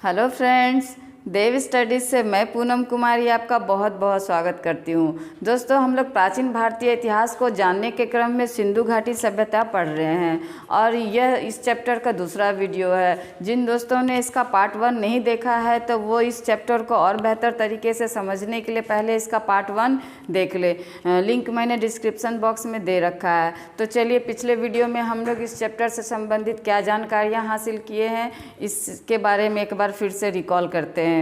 Hello friends, देव studies से मैं पूनम कुमारी आपका बहुत बहुत स्वागत करती हूँ। दोस्तों, हम लोग प्राचीन भारतीय इतिहास को जानने के क्रम में सिंधु घाटी सभ्यता पढ़ रहे हैं और यह इस चैप्टर का दूसरा वीडियो है। जिन दोस्तों ने इसका पार्ट 1 नहीं देखा है तो वो इस चैप्टर को और बेहतर तरीके से समझने के लिए पहले इसका पार्ट 1 देख ले। लिंक मैंने डिस्क्रिप्शन बॉक्स में दे रखा है। तो चलिए, पिछले वीडियो में हम लोग इस चैप्टर से संबंधित क्या जानकारियाँ हासिल किए हैं इसके बारे में एक बार फिर से रिकॉल करते हैं।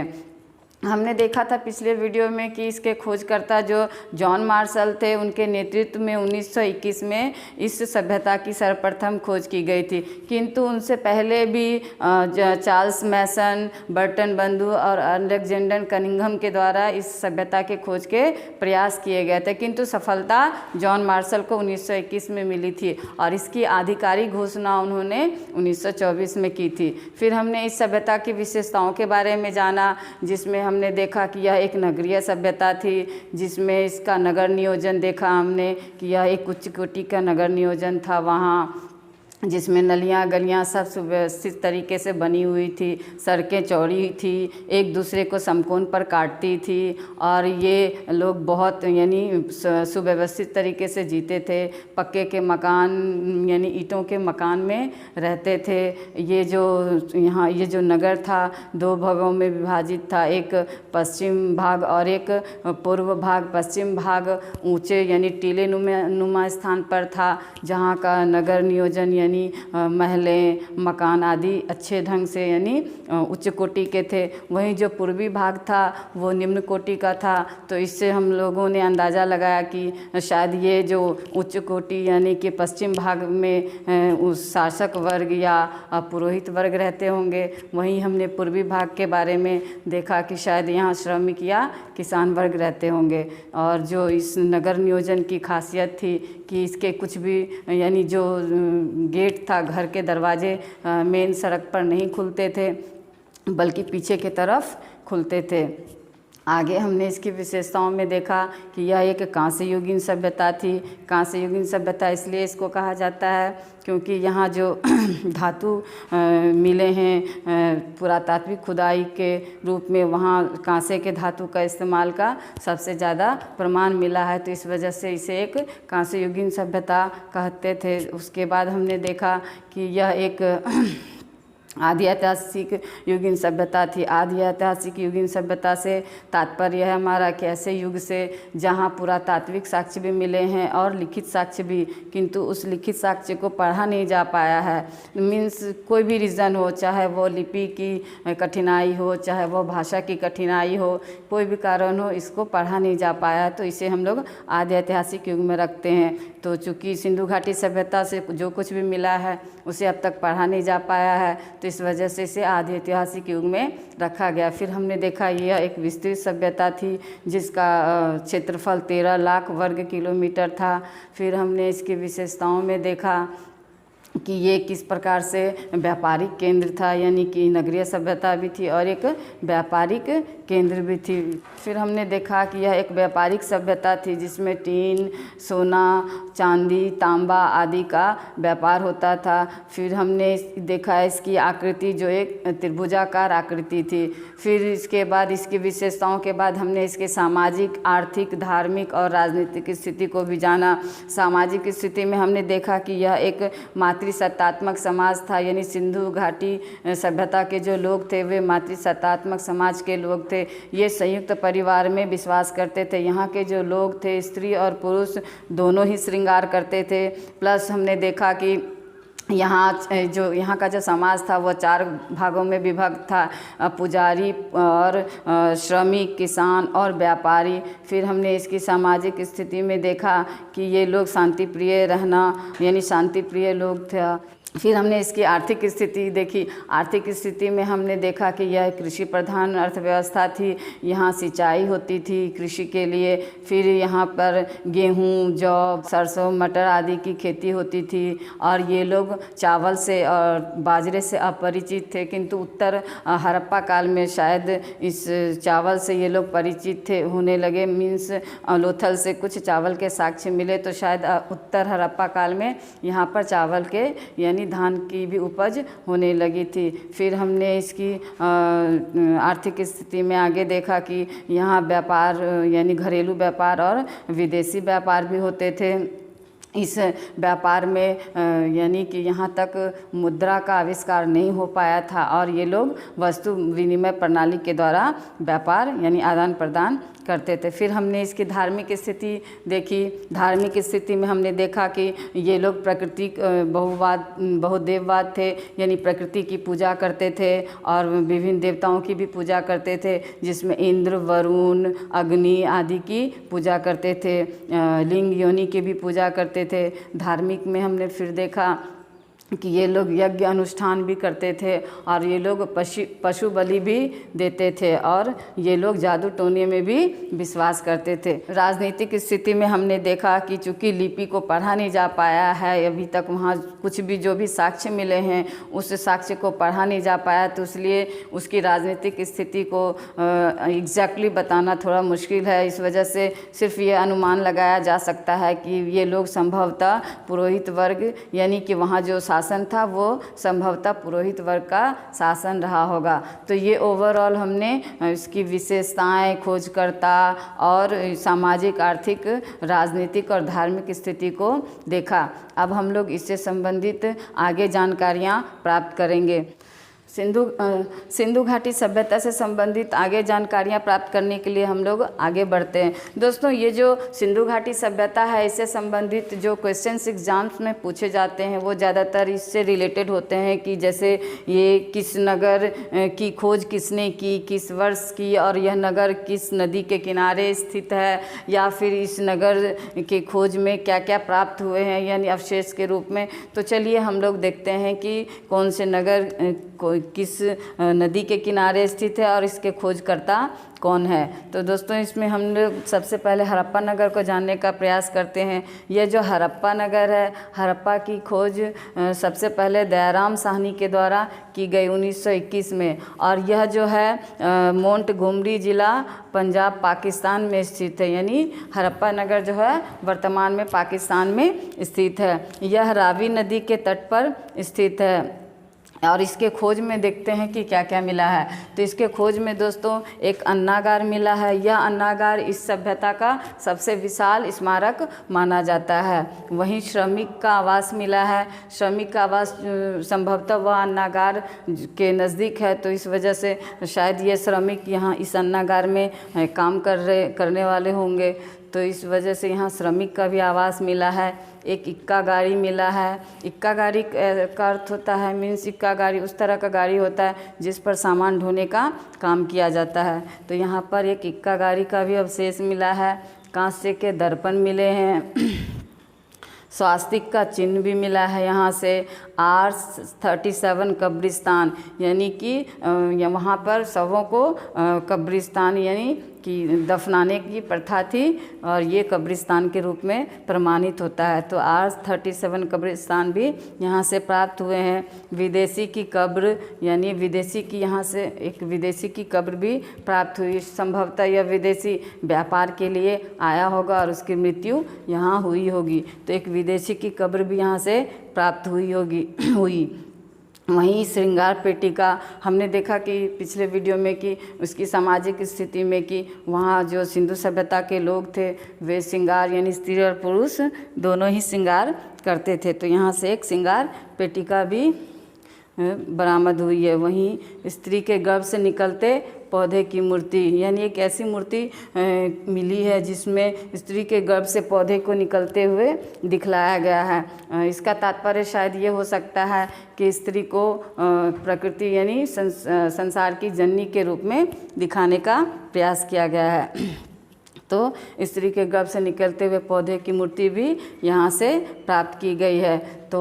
हमने देखा था पिछले वीडियो में कि इसके खोजकर्ता जो जॉन मार्शल थे, उनके नेतृत्व में 1921 में इस सभ्यता की सर्वप्रथम खोज की गई थी। किंतु उनसे पहले भी चार्ल्स मैसन, बर्टन बंधु और अलेक्जेंडर कनिंघम के द्वारा इस सभ्यता के खोज के प्रयास किए गए थे, किंतु सफलता जॉन मार्शल को 1921 में मिली थी और इसकी आधिकारिक घोषणा उन्होंने 1924 में की थी। फिर हमने इस सभ्यता की विशेषताओं के बारे में जाना, जिसमें हमने देखा कि यह एक नगरीय सभ्यता थी, जिसमें इसका नगर नियोजन देखा हमने कि यह एक उच्च कोटि का नगर नियोजन था वहाँ, जिसमें नलियाँ गलियाँ सब सुव्यवस्थित तरीके से बनी हुई थी, सड़कें चौड़ी थी, एक दूसरे को समकोण पर काटती थी और ये लोग बहुत सुव्यवस्थित तरीके से जीते थे। पक्के के मकान यानी ईंटों के मकान में रहते थे। ये जो नगर था 2 भागों में विभाजित था, एक पश्चिम भाग और एक पूर्व भाग। पश्चिम भाग ऊँचे यानी टीले नुमा स्थान पर था, जहाँ का नगर नियोजन यानी महलें, मकान आदि अच्छे ढंग से यानी उच्च कोटि के थे। वहीं जो पूर्वी भाग था वो निम्न कोटि का था। तो इससे हम लोगों ने अंदाज़ा लगाया कि शायद ये जो उच्च कोटि यानी कि पश्चिम भाग में उस शासक वर्ग या पुरोहित वर्ग रहते होंगे। वहीं हमने पूर्वी भाग के बारे में देखा कि शायद यहाँ श्रमिक या किसान वर्ग रहते होंगे। और जो इस नगर नियोजन की खासियत थी कि इसके कुछ भी यानी जो गेट था, घर के दरवाजे मेन सड़क पर नहीं खुलते थे बल्कि पीछे की तरफ खुलते थे। आगे हमने इसकी विशेषताओं में देखा कि यह एक कांस्य युगीन सभ्यता थी। कांस्य युगीन सभ्यता इसलिए इसको कहा जाता है क्योंकि यहाँ जो धातु मिले हैं पुरातात्विक खुदाई के रूप में, वहाँ कांसे के धातु का इस्तेमाल का सबसे ज़्यादा प्रमाण मिला है। तो इस वजह से इसे एक कांस्य युगीन सभ्यता कहते थे। उसके बाद हमने देखा कि यह एक आदि ऐतिहासिक युगीन सभ्यता थी। आदि ऐतिहासिक युगीन सभ्यता से तात्पर्य है हमारा कि ऐसे युग से जहाँ पुरातात्विक साक्ष्य भी मिले हैं और लिखित साक्ष्य भी, किंतु उस लिखित साक्ष्य को पढ़ा नहीं जा पाया है। मीन्स कोई भी रीज़न हो, चाहे वो लिपि की कठिनाई हो, चाहे वो भाषा की कठिनाई हो, कोई भी कारण हो, इसको पढ़ा नहीं जा पाया। तो इसे हम लोग आदि ऐतिहासिक युग में रखते हैं। तो चूँकि सिंधु घाटी सभ्यता से जो कुछ भी मिला है उसे अब तक पढ़ा नहीं जा पाया है, तो इस वजह से इसे आदि ऐतिहासिक युग में रखा गया। फिर हमने देखा यह एक विस्तृत सभ्यता थी जिसका क्षेत्रफल 13 लाख वर्ग किलोमीटर था। फिर हमने इसकी विशेषताओं में देखा कि ये किस प्रकार से व्यापारिक केंद्र था, यानी कि नगरीय सभ्यता भी थी और एक व्यापारिक केंद्र भी थी। फिर हमने देखा कि यह एक व्यापारिक सभ्यता थी जिसमें टीन, सोना, चांदी, तांबा आदि का व्यापार होता था। फिर हमने देखा इसकी आकृति जो एक त्रिभुजाकार आकृति थी। फिर इसके बाद इसकी विशेषताओं के बाद हमने इसके सामाजिक, आर्थिक, धार्मिक और राजनीतिक स्थिति को भी जाना। सामाजिक स्थिति में हमने देखा कि यह एक मातृसत्तात्मक समाज था, यानी सिंधु घाटी सभ्यता के जो लोग थे वे मातृसत्तात्मक समाज के लोग थे। ये संयुक्त परिवार में विश्वास करते थे। यहाँ के जो लोग थे स्त्री और पुरुष दोनों ही श्रृंगार करते थे। प्लस हमने देखा कि यहाँ का जो समाज था वो 4 भागों में विभक्त था, पुजारी और श्रमिक, किसान और व्यापारी। फिर हमने इसकी सामाजिक स्थिति में देखा कि ये लोग शांति प्रिय रहना यानी शांति प्रिय लोग थे। फिर हमने इसकी आर्थिक स्थिति देखी। आर्थिक स्थिति में हमने देखा कि यह कृषि प्रधान अर्थव्यवस्था थी। यहाँ सिंचाई होती थी कृषि के लिए। फिर यहाँ पर गेहूँ, जौ, सरसों, मटर आदि की खेती होती थी और ये लोग चावल से और बाजरे से अपरिचित थे, किंतु उत्तर हड़प्पा काल में शायद इस चावल से ये लोग परिचित थे होने लगे। मीन्स लोथल से कुछ चावल के साक्ष्य मिले, तो शायद उत्तर हड़प्पा काल में यहाँ पर चावल के यानी धान की भी उपज होने लगी थी। फिर हमने इसकी आर्थिक स्थिति में आगे देखा कि यहाँ व्यापार यानी घरेलू व्यापार और विदेशी व्यापार भी होते थे। इस व्यापार में यानी कि यहाँ तक मुद्रा का आविष्कार नहीं हो पाया था और ये लोग वस्तु विनिमय प्रणाली के द्वारा व्यापार यानी आदान प्रदान करते थे। फिर हमने इसकी धार्मिक स्थिति देखी। धार्मिक स्थिति में हमने देखा कि ये लोग प्रकृति बहुदेववाद थे, यानी प्रकृति की पूजा करते थे और विभिन्न देवताओं की भी पूजा करते थे, जिसमें इंद्र, वरुण, अग्नि आदि की पूजा करते थे। लिंग योनि की भी पूजा करते थे। धार्मिक में हमने फिर देखा कि ये लोग यज्ञ अनुष्ठान भी करते थे और ये लोग पशु बलि भी देते थे और ये लोग जादू टोने में भी विश्वास करते थे। राजनीतिक स्थिति में हमने देखा कि चूँकि लिपि को पढ़ा नहीं जा पाया है अभी तक, वहाँ कुछ भी जो भी साक्ष्य मिले हैं उस साक्ष्य को पढ़ा नहीं जा पाया, तो इसलिए उसकी राजनीतिक स्थिति को एग्जैक्टली बताना थोड़ा मुश्किल है। इस वजह से सिर्फ ये अनुमान लगाया जा सकता है कि ये लोग संभवतः पुरोहित वर्ग यानी कि वहाँ जो शासन था वो संभवतः पुरोहित वर्ग का शासन रहा होगा। तो ये ओवरऑल हमने इसकी विशेषताएं, खोजकर्ता और सामाजिक, आर्थिक, राजनीतिक और धार्मिक स्थिति को देखा। अब हम लोग इससे संबंधित आगे जानकारियां प्राप्त करेंगे। सिंधु घाटी सभ्यता से संबंधित आगे जानकारियां प्राप्त करने के लिए हम लोग आगे बढ़ते हैं। दोस्तों, ये जो सिंधु घाटी सभ्यता है, इससे संबंधित जो क्वेश्चंस एग्जाम्स में पूछे जाते हैं वो ज़्यादातर इससे रिलेटेड होते हैं कि जैसे ये किस नगर की खोज किसने की, किस वर्ष की, और यह नगर किस नदी के किनारे स्थित है, या फिर इस नगर के खोज में क्या क्या प्राप्त हुए हैं यानी अवशेष के रूप में। तो चलिए हम लोग देखते हैं कि कौन से नगर किस नदी के किनारे स्थित है और इसके खोजकर्ता कौन है। तो दोस्तों, इसमें हम लोग सबसे पहले हड़प्पा नगर को जानने का प्रयास करते हैं। यह जो हड़प्पा नगर है, हड़प्पा की खोज सबसे पहले दयाराम साहनी के द्वारा की गई 1921 में, और यह जो है मोंटगोमरी जिला पंजाब पाकिस्तान में स्थित है। यानी हड़प्पा नगर जो है वर्तमान में पाकिस्तान में स्थित है। यह रावी नदी के तट पर स्थित है और इसके खोज में देखते हैं कि क्या क्या मिला है। तो इसके खोज में दोस्तों एक अन्नागार मिला है। यह अन्नागार इस सभ्यता का सबसे विशाल स्मारक माना जाता है। वहीं श्रमिक का आवास मिला है। श्रमिक का आवास संभवतः वह अन्नागार के नज़दीक है, तो इस वजह से शायद ये श्रमिक यहाँ इस अन्नागार में काम करने वाले होंगे, तो इस वजह से यहाँ श्रमिक का भी आवास मिला है। एक इक्का गाड़ी मिला है। इक्का गाड़ी का अर्थ होता है मीन्स इक्का गाड़ी उस तरह का गाड़ी होता है जिस पर सामान ढोने का काम किया जाता है। तो यहाँ पर एक इक्का गाड़ी का भी अवशेष मिला है। कांसे के दर्पण मिले हैं। स्वास्तिक का चिन्ह भी मिला है यहाँ से। R37 कब्रिस्तान यानी कि वहाँ पर शवों को कब्रिस्तान यानी कि दफनाने की प्रथा थी और ये कब्रिस्तान के रूप में प्रमाणित होता है। तो R37 कब्रिस्तान भी यहाँ से प्राप्त हुए हैं। विदेशी की कब्र यानी विदेशी की यहाँ से एक विदेशी की कब्र भी प्राप्त हुई। संभवतः यह विदेशी व्यापार के लिए आया होगा और उसकी मृत्यु यहाँ हुई होगी, तो एक विदेशी की कब्र भी यहाँ से प्राप्त हुई। वहीं श्रृंगार पेटिका हमने देखा कि पिछले वीडियो में कि उसकी सामाजिक स्थिति में कि वहाँ जो सिंधु सभ्यता के लोग थे वे श्रृंगार यानी स्त्री और पुरुष दोनों ही श्रृंगार करते थे। तो यहाँ से एक श्रृंगार पेटिका भी बरामद हुई है। वहीं स्त्री के गर्भ से निकलते पौधे की मूर्ति यानी एक ऐसी मूर्ति मिली है जिसमें स्त्री के गर्भ से पौधे को निकलते हुए दिखलाया गया है। इसका तात्पर्य शायद ये हो सकता है कि स्त्री को प्रकृति यानी संसार की जननी के रूप में दिखाने का प्रयास किया गया है। तो स्त्री के गर्भ से निकलते हुए पौधे की मूर्ति भी यहाँ से प्राप्त की गई है। तो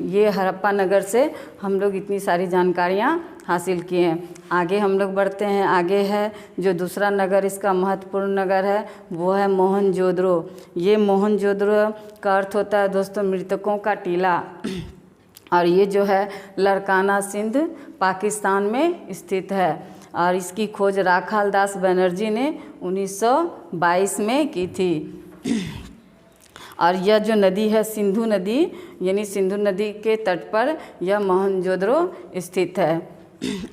ये हड़प्पा नगर से हम लोग इतनी सारी जानकारियाँ हासिल किए हैं। आगे हम लोग बढ़ते हैं। आगे है जो दूसरा नगर इसका महत्वपूर्ण नगर है वो है मोहनजोदड़ो। ये मोहनजोदड़ो का अर्थ होता है दोस्तों मृतकों का टीला, और ये जो है लड़काना सिंध पाकिस्तान में स्थित है और इसकी खोज राखाल दास बनर्जी ने 1922 में की थी। और यह जो नदी है सिंधु नदी, यानी सिंधु नदी के तट पर यह मोहनजोदड़ो स्थित है।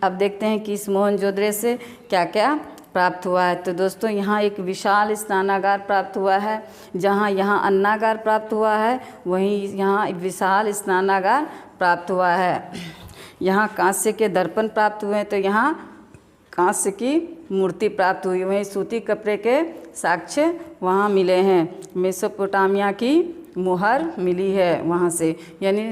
अब देखते हैं कि इस मोहनजोदड़ो से क्या क्या प्राप्त हुआ है। तो दोस्तों यहाँ एक विशाल स्नानागार प्राप्त हुआ है। जहाँ यहाँ अन्नागार प्राप्त हुआ है, वहीं यहाँ विशाल स्नानागार प्राप्त हुआ है। यहाँ कांस्य के दर्पण प्राप्त हुए हैं, तो यहाँ कांस्य की मूर्ति प्राप्त हुई। वहीं सूती कपड़े के साक्ष्य वहाँ मिले हैं। मेसोपोटामिया की मुहर मिली है वहाँ से, यानी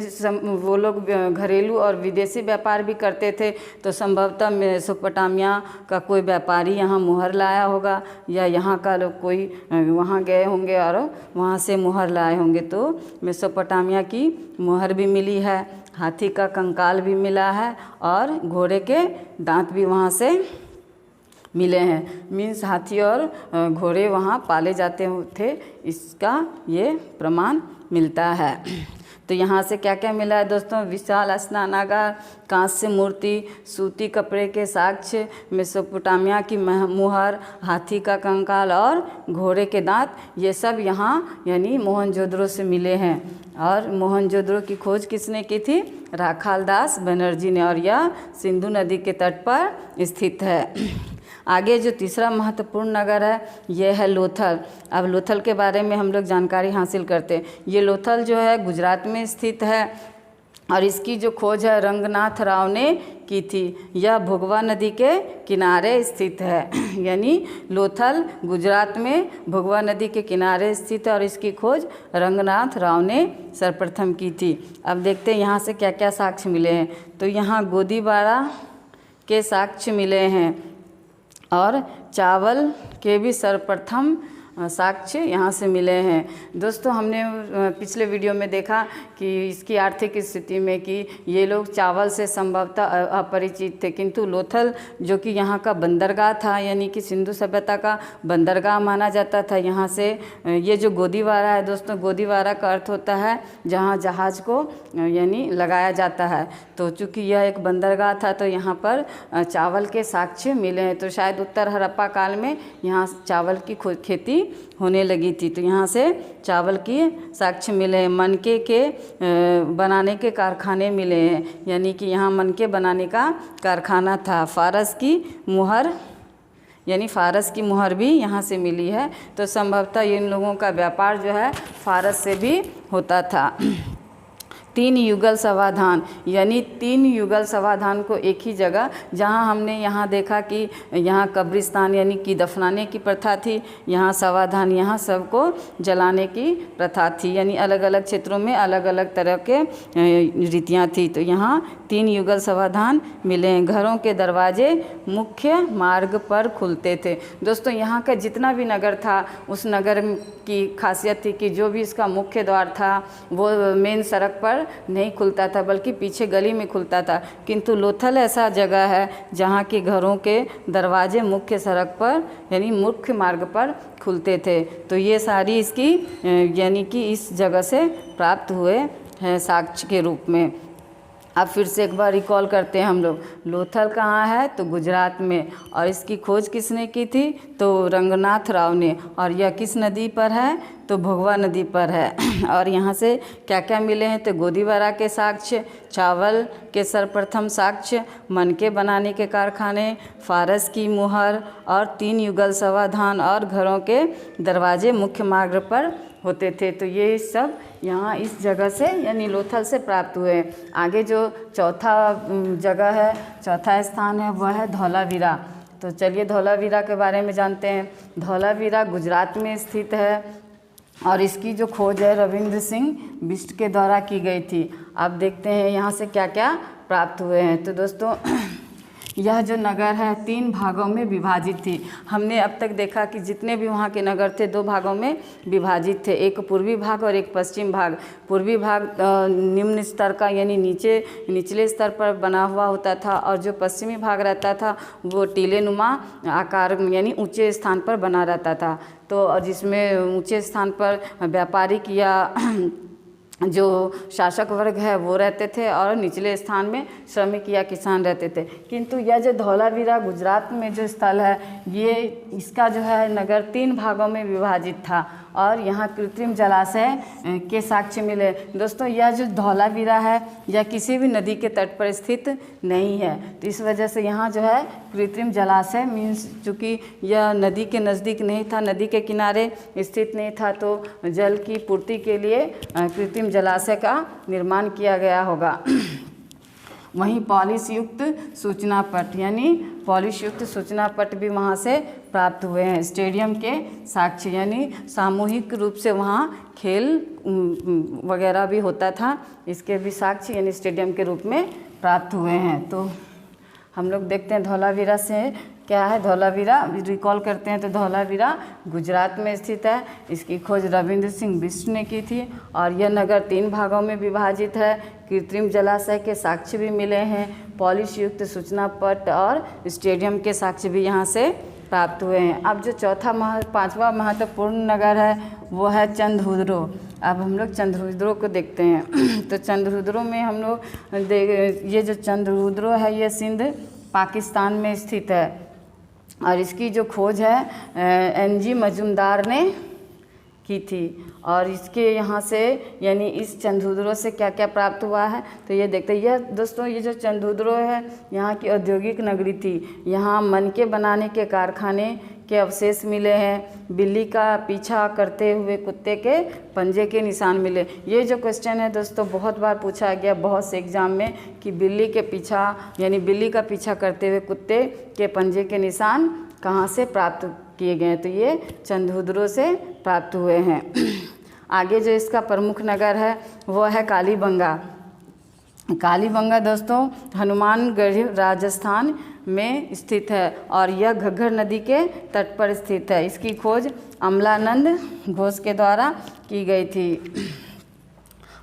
वो लोग घरेलू और विदेशी व्यापार भी करते थे, तो संभवतः मेसोपोटामिया का कोई व्यापारी यहाँ मुहर लाया होगा, या यहाँ का लोग कोई वहाँ गए होंगे और वहाँ से मुहर लाए होंगे। तो मेसोपोटामिया की मुहर भी मिली है। हाथी का कंकाल भी मिला है और घोड़े के दांत भी वहाँ से मिले हैं। मीन्स हाथी और घोड़े वहाँ पाले जाते थे, इसका ये प्रमाण मिलता है। तो यहाँ से क्या क्या मिला है दोस्तों? विशाल स्नानागार, कांस्य मूर्ति, सूती कपड़े के साक्ष्य, मेसोपोटामिया की मुहर, हाथी का कंकाल और घोड़े के दांत, ये सब यहाँ यानी मोहनजोदड़ो से मिले हैं। और मोहनजोदड़ो की खोज किसने की थी? राखालदास बनर्जी ने, और यह सिंधु नदी के तट पर स्थित है। आगे जो तीसरा महत्वपूर्ण नगर है यह है लोथल। अब लोथल के बारे में हम लोग जानकारी हासिल करते हैं। ये लोथल जो है गुजरात में स्थित है और इसकी जो खोज है रंगनाथ राव ने की थी। यह भोगवा नदी के किनारे स्थित है, यानी लोथल गुजरात में भोगवा नदी के किनारे स्थित है और इसकी खोज रंगनाथ राव ने सर्वप्रथम की थी। अब देखते हैं यहाँ से क्या क्या साक्ष्य मिले हैं। तो यहाँ गोदीबारा के साक्ष्य मिले हैं और चावल के भी सर्वप्रथम साक्ष्य यहाँ से मिले हैं। दोस्तों हमने पिछले वीडियो में देखा कि इसकी आर्थिक स्थिति में कि ये लोग चावल से संभवतः अपरिचित थे, किंतु लोथल जो कि यहाँ का बंदरगाह था, यानी कि सिंधु सभ्यता का बंदरगाह माना जाता था। यहाँ से ये जो गोदीबारा है दोस्तों, गोदीबारा का अर्थ होता है जहाँ जहाज को यानी लगाया जाता है। तो चूँकि यह एक बंदरगाह था तो यहाँ पर चावल के साक्ष्य मिले हैं। तो शायद उत्तर हड़प्पा काल में यहाँ चावल की खेती होने लगी थी, तो यहाँ से चावल की साक्ष्य मिले हैं। मनके के बनाने के कारखाने मिले हैं, यानी कि यहाँ मनके बनाने का कारखाना था। फारस की मुहर, यानी फारस की मुहर भी यहाँ से मिली है। तो संभवतः इन लोगों का व्यापार जो है फारस से भी होता था। 3 युगल समाधान, यानी 3 युगल समाधान को एक ही जगह, जहां हमने यहाँ देखा कि यहाँ कब्रिस्तान यानी कि दफनाने की प्रथा थी, यहाँ समाधान, यहाँ सबको जलाने की प्रथा थी, यानी अलग अलग क्षेत्रों में अलग अलग तरह के रीतियाँ थी। तो यहाँ 3 युगल समाधान मिले हैं। घरों के दरवाजे मुख्य मार्ग पर खुलते थे। दोस्तों यहाँ का जितना भी नगर था उस नगर की खासियत थी कि जो भी इसका मुख्य द्वार था वो मेन सड़क पर नहीं खुलता था, बल्कि पीछे गली में खुलता था। किंतु लोथल ऐसा जगह है जहाँ के घरों के दरवाजे मुख्य सड़क पर यानी मुख्य मार्ग पर खुलते थे। तो ये सारी इसकी यानी कि इस जगह से प्राप्त हुए हैं साक्ष्य के रूप में। अब फिर से एक बार रिकॉल करते हैं हम लोग। लोथल कहाँ है? तो गुजरात में। और इसकी खोज किसने की थी? तो रंगनाथ राव ने। और यह किस नदी पर है? तो भोगवा नदी पर है। और यहाँ से क्या क्या मिले हैं? तो गोदीबारा के साक्ष्य, चावल के सर्वप्रथम साक्ष्य, मनके बनाने के कारखाने, फारस की मुहर और 3 युगल समाधान और घरों के दरवाजे मुख्य मार्ग पर होते थे। तो ये सब यहाँ इस जगह से यानी लोथल से प्राप्त हुए। आगे जो चौथा जगह है, चौथा स्थान है, वह है धौलावीरा। तो चलिए धौलावीरा के बारे में जानते हैं। धौलावीरा गुजरात में स्थित है और इसकी जो खोज है रविंद्र सिंह बिष्ट के द्वारा की गई थी। अब देखते हैं यहाँ से क्या क्या प्राप्त हुए हैं। तो दोस्तों यह जो नगर है 3 भागों में विभाजित थी। हमने अब तक देखा कि जितने भी वहाँ के नगर थे 2 भागों में विभाजित थे, एक पूर्वी भाग और एक पश्चिम भाग। पूर्वी भाग निम्न स्तर का यानी निचले स्तर पर बना हुआ होता था और जो पश्चिमी भाग रहता था वो टीलेनुमा आकार यानी ऊंचे स्थान पर बना रहता था। तो जिसमें ऊंचे स्थान पर व्यापारिक या जो शासक वर्ग है वो रहते थे और निचले स्थान में श्रमिक या किसान रहते थे। किंतु यह जो धौलावीरा गुजरात में जो स्थल है ये इसका जो है नगर 3 भागों में विभाजित था और यहाँ कृत्रिम जलाशय के साक्ष्य मिले। दोस्तों यह जो धौलावीरा है यह किसी भी नदी के तट पर स्थित नहीं है, तो इस वजह से यहाँ जो है कृत्रिम जलाशय मीन्स चूँकि यह नदी के नज़दीक नहीं था, नदी के किनारे स्थित नहीं था, तो जल की पूर्ति के लिए कृत्रिम जलाशय का निर्माण किया गया होगा। वहीं पॉलिश युक्त सूचना पट यानी पॉलिश युक्त सूचना पट भी वहाँ से प्राप्त हुए हैं। स्टेडियम के साक्ष्य यानी सामूहिक रूप से वहाँ खेल वगैरह भी होता था, इसके भी साक्ष्य यानी स्टेडियम के रूप में प्राप्त हुए हैं। तो हम लोग देखते हैं धौलावीरा से क्या है। धौलावीरा रिकॉल करते हैं तो धौलावीरा गुजरात में स्थित है। इसकी खोज रविंद्र सिंह बिष्ट ने की थी और यह नगर 3 भागों में विभाजित है। कृत्रिम जलाशय के साक्ष्य भी मिले हैं, पॉलिश युक्त सूचना पट और स्टेडियम के साक्ष्य भी यहाँ से प्राप्त हुए हैं। अब जो पांचवा महत्वपूर्ण नगर है वो है चंद्रहुद्रो। अब हम लोग चंद्रहुद्रो को देखते हैं। तो चंद्रहुद्रो में हम लोग ये जो चंद्रहुद्रो है ये सिंध पाकिस्तान में स्थित है और इसकी जो खोज है NG मजूमदार ने की थी। और इसके यहाँ से यानी इस चंद्रहुद्रो से क्या क्या प्राप्त हुआ है तो ये देखते हैं। यह दोस्तों ये जो चंद्रहुद्रो है यहाँ की औद्योगिक नगरी थी। यहाँ मनके बनाने के कारखाने के अवशेष मिले हैं। बिल्ली का पीछा करते हुए कुत्ते के पंजे के निशान मिले। ये जो क्वेश्चन है दोस्तों बहुत बार पूछा गया बहुत से एग्जाम में कि बिल्ली के पीछा यानी बिल्ली का पीछा करते हुए कुत्ते के पंजे के निशान कहाँ से प्राप्त किए गए, तो ये चंद्रहुद्रो से प्राप्त हुए हैं। आगे जो इसका प्रमुख नगर है वो है कालीबंगा। कालीबंगा दोस्तों हनुमानगढ़ राजस्थान में स्थित है और यह घग्गर नदी के तट पर स्थित है। इसकी खोज अमलानंद घोष के द्वारा की गई थी।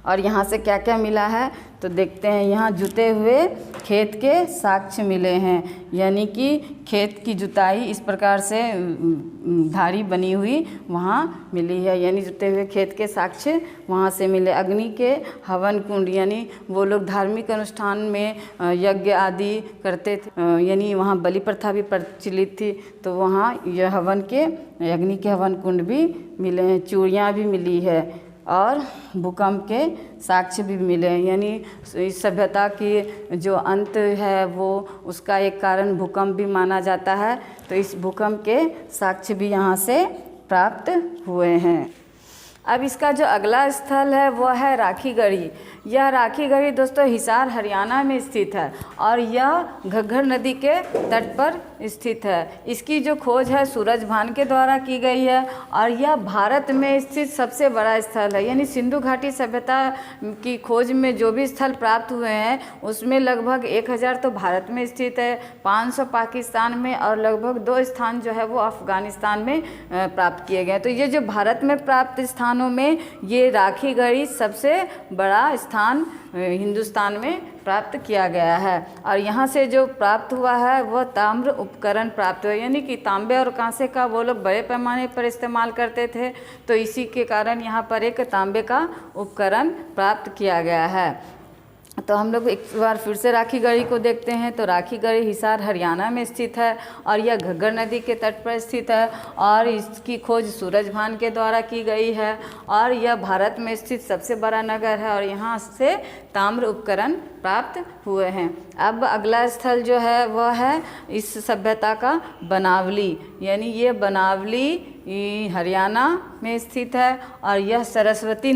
और यहाँ से क्या क्या मिला है तो देखते हैं। यहाँ जुते हुए खेत के साक्ष्य मिले हैं, यानी कि खेत की जुताई इस प्रकार से धारी बनी हुई वहाँ मिली है, यानी जुते हुए खेत के साक्ष्य वहाँ से मिले। अग्नि के हवन कुंड यानी वो लोग धार्मिक अनुष्ठान में यज्ञ आदि करते थे, यानी वहाँ बलि प्रथा भी प्रचलित थी, तो वहाँ यह हवन के अग्नि के हवन कुंड भी मिले हैं। चूड़ियाँ भी मिली है और भूकंप के साक्ष्य भी मिले हैं, यानी इस सभ्यता की जो अंत है वो उसका एक कारण भूकंप भी माना जाता है, तो इस भूकंप के साक्ष्य भी यहाँ से प्राप्त हुए हैं। अब इसका जो अगला स्थल है वो है राखीगढ़ी। यह राखीगढ़ी दोस्तों हिसार हरियाणा में स्थित है और यह घग्गर नदी के तट पर स्थित है। इसकी जो खोज है सूरजभान के द्वारा की गई है और यह भारत में स्थित सबसे बड़ा स्थल है, यानी सिंधु घाटी सभ्यता की खोज में जो भी स्थल प्राप्त हुए हैं उसमें लगभग 1000 तो भारत में स्थित है, 500 पाकिस्तान में और लगभग 2 स्थान जो है वो अफगानिस्तान में प्राप्त किए गए। तो ये जो भारत में प्राप्त स्थानों में ये राखीगढ़ी सबसे बड़ा स्थान हिंदुस्तान में प्राप्त किया गया है। और यहाँ से जो प्राप्त हुआ है वह ताम्र उपकरण प्राप्त हुआ, यानी कि तांबे और कांसे का वो लोग बड़े पैमाने पर इस्तेमाल करते थे, तो इसी के कारण यहाँ पर एक तांबे का उपकरण प्राप्त किया गया है। तो हम लोग एक बार फिर से राखीगढ़ी को देखते हैं। तो राखीगढ़ी हिसार हरियाणा में स्थित है और यह घग्गर नदी के तट पर स्थित है और इसकी खोज सूरजभान के द्वारा की गई है और यह भारत में स्थित सबसे बड़ा नगर है और यहाँ से ताम्र उपकरण प्राप्त हुए हैं। अब अगला स्थल जो है वह है इस सभ्यता का बनावली, यानी ये बनावली हरियाणा में स्थित है और यह सरस्वती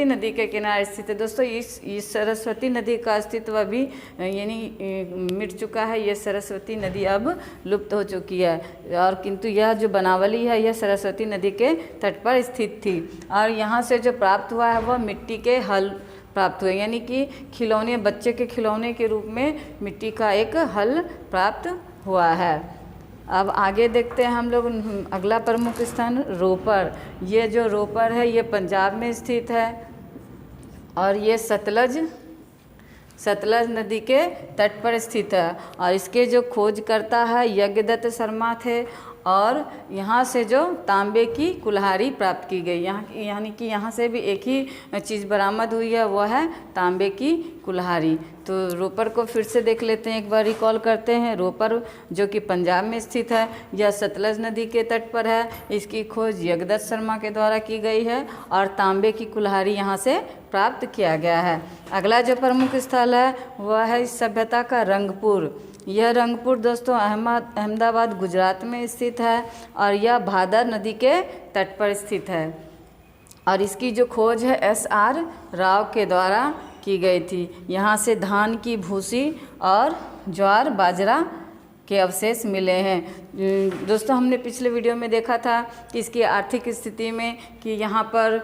नदी के किनारे स्थित है। दोस्तों इस सरस्वती नदी का अस्तित्व अभी यानी मिट चुका है। यह सरस्वती नदी अब लुप्त हो चुकी है और किंतु यह जो बनावली है यह सरस्वती नदी के तट पर स्थित थी और यहाँ से जो प्राप्त हुआ है वह मिट्टी के हल प्राप्त हुए, यानी कि खिलौने, बच्चे के खिलौने के रूप में मिट्टी का एक हल प्राप्त हुआ है। अब आगे देखते हैं हम लोग अगला प्रमुख स्थान रोपर। ये जो रोपर है ये पंजाब में स्थित है और ये सतलज नदी के तट पर स्थित है और इसके जो खोजकर्ता है यज्ञदत्त शर्मा थे और यहाँ से जो तांबे की कुल्हाड़ी प्राप्त की गई, यानी कि यहाँ से भी एक ही चीज़ बरामद हुई है, वह है तांबे की कुल्हाड़ी। तो रोपर को फिर से देख लेते हैं, एक बार रिकॉल करते हैं। रोपर जो कि पंजाब में स्थित है, यह सतलज नदी के तट पर है। इसकी खोज यज्ञदत्त शर्मा के द्वारा की गई है और तांबे की कुल्हाड़ी यहाँ से प्राप्त किया गया है। अगला जो प्रमुख स्थल है वह है इस सभ्यता का रंगपुर। यह रंगपुर दोस्तों अहमदाबाद गुजरात में स्थित है और यह भादर नदी के तट पर स्थित है और इसकी जो खोज है SR राव के द्वारा की गई थी। यहाँ से धान की भूसी और ज्वार बाजरा के अवशेष मिले हैं। दोस्तों हमने पिछले वीडियो में देखा था कि इसकी आर्थिक स्थिति में कि यहाँ पर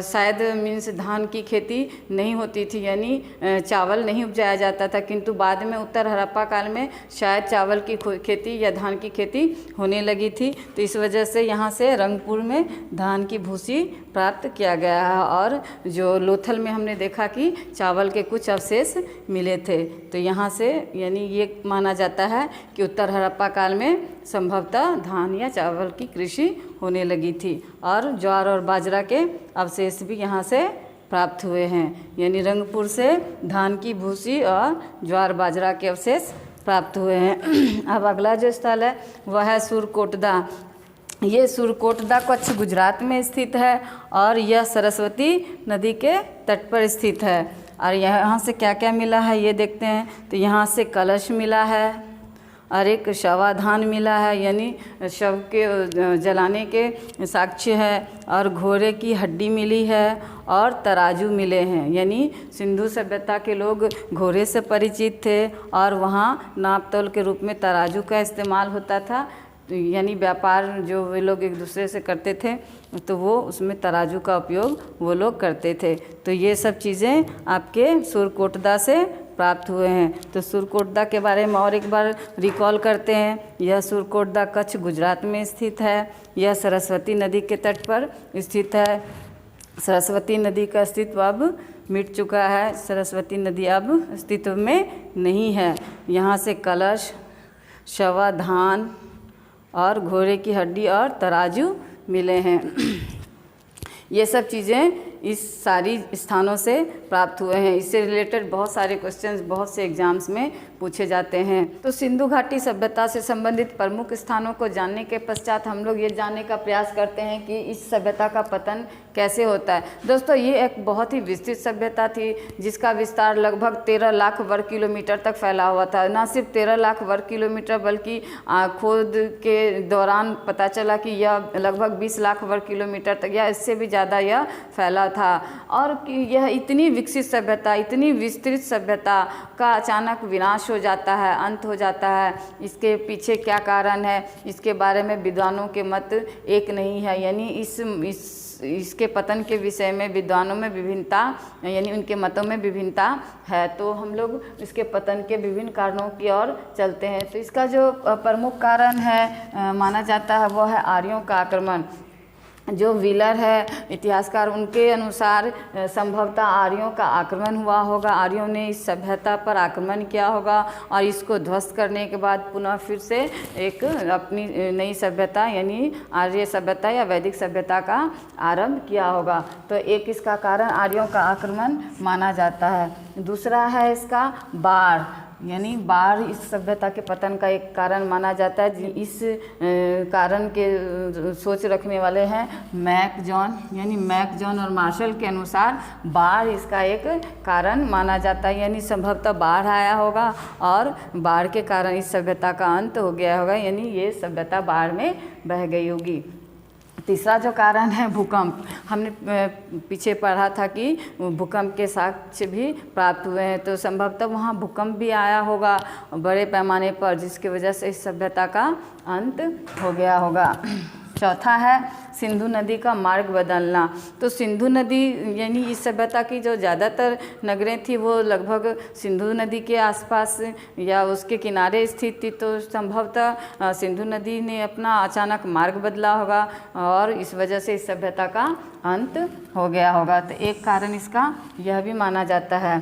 शायद मीन्स धान की खेती नहीं होती थी, यानी चावल नहीं उपजाया जाता था, किंतु बाद में उत्तर हड़प्पा काल में शायद चावल की खेती या धान की खेती होने लगी थी। तो इस वजह से यहाँ से रंगपुर में धान की भूसी प्राप्त किया गया है और जो लोथल में हमने देखा कि चावल के कुछ अवशेष मिले थे। तो यहाँ से यानी ये माना जाता है कि उत्तर हड़प्पा काल में संभवतः धान या चावल की कृषि होने लगी थी और ज्वार और बाजरा के अवशेष भी यहाँ से प्राप्त हुए हैं। यानी रंगपुर से धान की भूसी और ज्वार बाजरा के अवशेष प्राप्त हुए हैं। अब अगला जो स्थल है वह है सुरकोटदा। ये सुरकोटदा कच्छ गुजरात में स्थित है और यह सरस्वती नदी के तट पर स्थित है। और यहाँ से क्या क्या मिला है ये देखते हैं। तो यहाँ से कलश मिला है और एक शवाधान मिला है, यानी शव के जलाने के साक्ष्य है, और घोड़े की हड्डी मिली है और तराजू मिले हैं। यानी सिंधु सभ्यता के लोग घोड़े से परिचित थे और वहाँ नाप तोल के रूप में तराजू का इस्तेमाल होता था। यानी व्यापार जो वे लोग एक दूसरे से करते थे तो वो उसमें तराजू का उपयोग वो लोग करते थे। तो ये सब चीज़ें आपके सुरकोटदा से प्राप्त हुए हैं। तो सुरकोटदा के बारे में और एक बार रिकॉल करते हैं। यह सुरकोटदा कच्छ गुजरात में स्थित है। यह सरस्वती नदी के तट पर स्थित है। सरस्वती नदी का अस्तित्व अब मिट चुका है। सरस्वती नदी अब अस्तित्व में नहीं है। यहाँ से कलश, शवाधान और घोड़े की हड्डी और तराजू मिले हैं। ये सब चीज़ें इस सारी स्थानों से प्राप्त हुए हैं। इससे रिलेटेड बहुत सारे क्वेश्चंस बहुत से एग्जाम्स में पूछे जाते हैं। तो सिंधु घाटी सभ्यता से संबंधित प्रमुख स्थानों को जानने के पश्चात हम लोग ये जानने का प्रयास करते हैं कि इस सभ्यता का पतन कैसे होता है। दोस्तों ये एक बहुत ही विस्तृत सभ्यता थी जिसका विस्तार लगभग 13 लाख वर्ग किलोमीटर तक फैला हुआ था। ना सिर्फ 13 लाख वर्ग किलोमीटर बल्कि खोद के दौरान पता चला कि यह लगभग 20 लाख वर्ग किलोमीटर तक या इससे भी ज़्यादा यह फैला था। और कि यह इतनी विकसित सभ्यता, इतनी विस्तृत सभ्यता का अचानक विनाश हो जाता है, अंत हो जाता है। इसके पीछे क्या कारण है, इसके बारे में विद्वानों के मत एक नहीं है। यानी इसके पतन के विषय में विद्वानों में विभिन्नता, यानी उनके मतों में विभिन्नता है। तो हम लोग इसके पतन के विभिन्न कारणों की ओर चलते हैं। तो इसका जो प्रमुख कारण है माना जाता है वो है आर्यों का आक्रमण। जो व्हीलर है इतिहासकार, उनके अनुसार संभवतः आर्यों का आक्रमण हुआ होगा। आर्यों ने इस सभ्यता पर आक्रमण किया होगा और इसको ध्वस्त करने के बाद पुनः फिर से एक अपनी नई सभ्यता यानी आर्य सभ्यता या वैदिक सभ्यता का आरंभ किया होगा। तो एक इसका कारण आर्यों का आक्रमण माना जाता है। दूसरा है इसका बाढ़, यानी बाढ़ इस सभ्यता के पतन का एक कारण माना जाता है। इस कारण के सोच रखने वाले हैं मैकजॉन, यानी मैकजॉन और मार्शल के अनुसार बाढ़ इसका एक कारण माना जाता है। यानी संभवतः बाढ़ आया होगा और बाढ़ के कारण इस सभ्यता का अंत हो गया होगा, यानी ये सभ्यता बाढ़ में बह गई होगी। तीसरा जो कारण है भूकंप। हमने पीछे पढ़ा था कि भूकंप के साक्ष्य भी प्राप्त हुए हैं। तो संभवतः वहाँ भूकंप भी आया होगा बड़े पैमाने पर, जिसकी वजह से इस सभ्यता का अंत हो गया होगा। चौथा है सिंधु नदी का मार्ग बदलना। तो सिंधु नदी यानी इस सभ्यता की जो ज़्यादातर नगरें थी वो लगभग सिंधु नदी के आसपास या उसके किनारे स्थित थी। तो संभवतः सिंधु नदी ने अपना अचानक मार्ग बदला होगा और इस वजह से इस सभ्यता का अंत हो गया होगा। तो एक कारण इसका यह भी माना जाता है।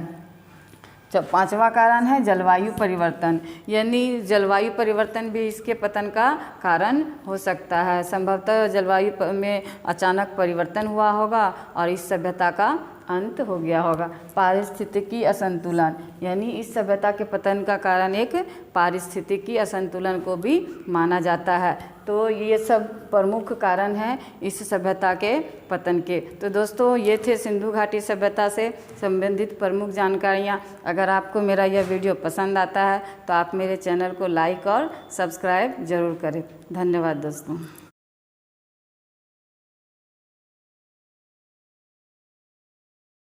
जब पांचवा कारण है जलवायु परिवर्तन, यानी जलवायु परिवर्तन भी इसके पतन का कारण हो सकता है। संभवतः जलवायु में अचानक परिवर्तन हुआ होगा और इस सभ्यता का अंत हो गया होगा। पारिस्थितिकी असंतुलन, यानी इस सभ्यता के पतन का कारण एक पारिस्थितिकी असंतुलन को भी माना जाता है। तो ये सब प्रमुख कारण हैं इस सभ्यता के पतन के। तो दोस्तों ये थे सिंधु घाटी सभ्यता से संबंधित प्रमुख जानकारियाँ। अगर आपको मेरा यह वीडियो पसंद आता है तो आप मेरे चैनल को लाइक और सब्सक्राइब ज़रूर करें। धन्यवाद दोस्तों।